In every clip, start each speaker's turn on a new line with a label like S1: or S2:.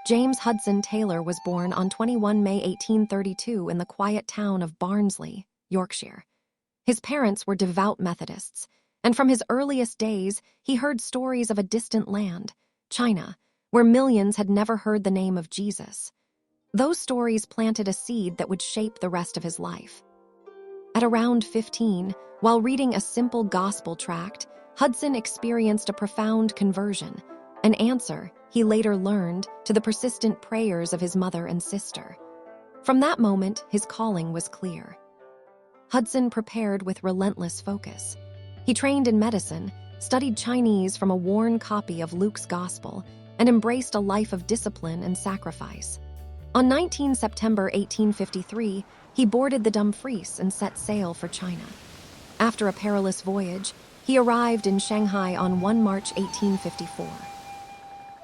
S1: James Hudson Taylor was born on 21 May 1832 in the quiet town of Barnsley, Yorkshire. His parents were devout Methodists, and from his earliest days he heard stories of a distant land, China, where millions had never heard the name of Jesus. Those stories planted a seed that would shape the rest of his life. At around 15, while reading a simple gospel tract, Hudson experienced a profound conversion, an answer, he later learned, to the persistent prayers of his mother and sister. From that moment, his calling was clear. Hudson prepared with relentless focus. He trained in medicine, studied Chinese from a worn copy of Luke's Gospel, and embraced a life of discipline and sacrifice. On 19 September 1853, he boarded the Dumfries and set sail for China. After a perilous voyage, he arrived in Shanghai on 1 March 1854.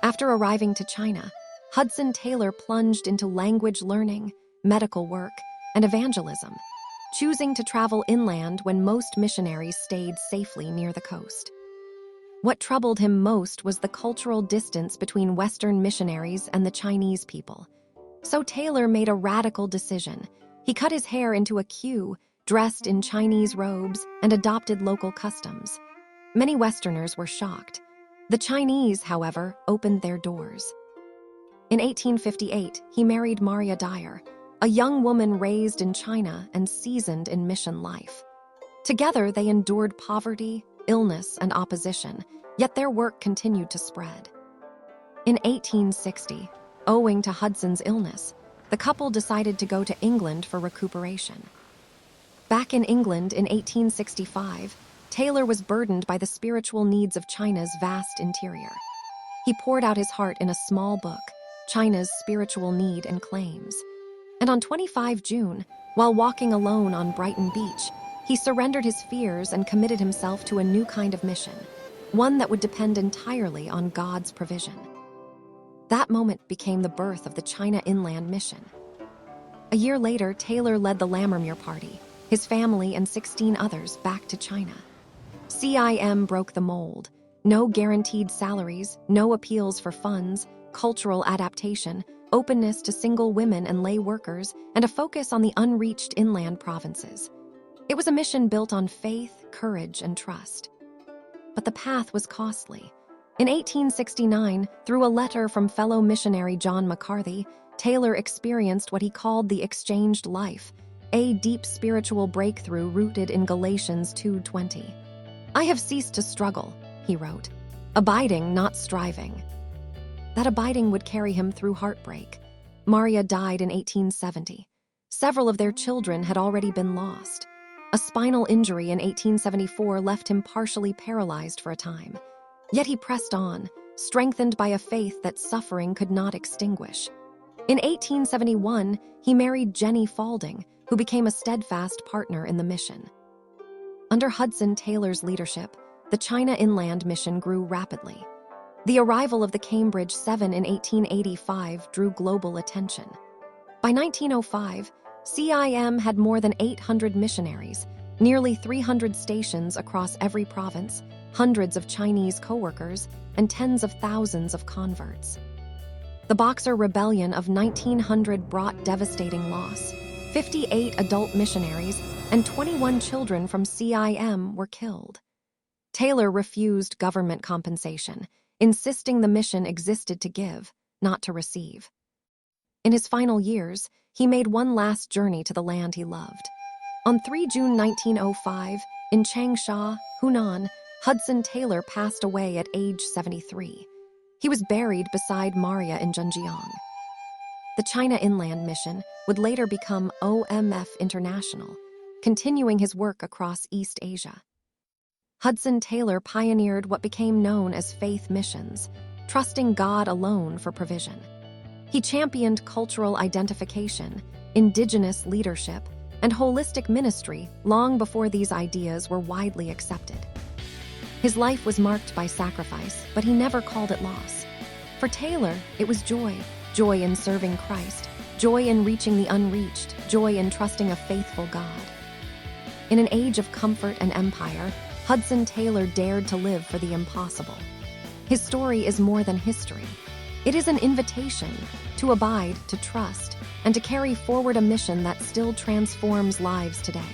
S1: After arriving to China, Hudson Taylor plunged into language learning, medical work, and evangelism, choosing to travel inland when most missionaries stayed safely near the coast. What troubled him most was the cultural distance between Western missionaries and the Chinese people. So Taylor made a radical decision. He cut his hair into a queue, dressed in Chinese robes, and adopted local customs. Many Westerners were shocked. The Chinese, however, opened their doors. In 1858, he married Maria Dyer, a young woman raised in China and seasoned in mission life. Together, they endured poverty, illness, and opposition, yet their work continued to spread. In 1860, owing to Hudson's illness, the couple decided to go to England for recuperation. Back in England in 1865, Taylor was burdened by the spiritual needs of China's vast interior. He poured out his heart in a small book, China's Spiritual Need and Claims. And on 25 June, while walking alone on Brighton Beach, he surrendered his fears and committed himself to a new kind of mission, one that would depend entirely on God's provision. That moment became the birth of the China Inland Mission. A year later, Taylor led the Lammermuir Party, his family and 16 others back to China. CIM broke the mold. No guaranteed salaries, no appeals for funds, cultural adaptation, openness to single women and lay workers, and a focus on the unreached inland provinces. It was a mission built on faith, courage, and trust. But the path was costly. In 1869, through a letter from fellow missionary John McCarthy, Taylor experienced what he called the exchanged life, a deep spiritual breakthrough rooted in Galatians 2:20. "I have ceased to struggle," he wrote, "abiding, not striving." That abiding would carry him through heartbreak. Maria died in 1870. Several of their children had already been lost. A spinal injury in 1874 left him partially paralyzed for a time. Yet he pressed on, strengthened by a faith that suffering could not extinguish. In 1871, he married Jenny Faulding, who became a steadfast partner in the mission. Under Hudson Taylor's leadership, the China Inland Mission grew rapidly. The arrival of the Cambridge 7 in 1885 drew global attention. By 1905, CIM had more than 800 missionaries, nearly 300 stations across every province, hundreds of Chinese co-workers, and tens of thousands of converts. The Boxer Rebellion of 1900 brought devastating loss. 58 adult missionaries and 21 children from CIM were killed. Taylor refused government compensation, insisting the mission existed to give, not to receive. In his final years, he made one last journey to the land he loved. On 3 June 1905, in Changsha, Hunan, Hudson Taylor passed away at age 73. He was buried beside Maria in Zhenjiang. The China Inland Mission would later become OMF International, continuing his work across East Asia. Hudson Taylor pioneered what became known as faith missions, trusting God alone for provision. He championed cultural identification, indigenous leadership, and holistic ministry long before these ideas were widely accepted. His life was marked by sacrifice, but he never called it loss. For Taylor, it was joy in serving Christ, joy in reaching the unreached, joy in trusting a faithful God. In an age of comfort and empire, Hudson Taylor dared to live for the impossible. His story is more than history. It is an invitation to abide, to trust, and to carry forward a mission that still transforms lives today.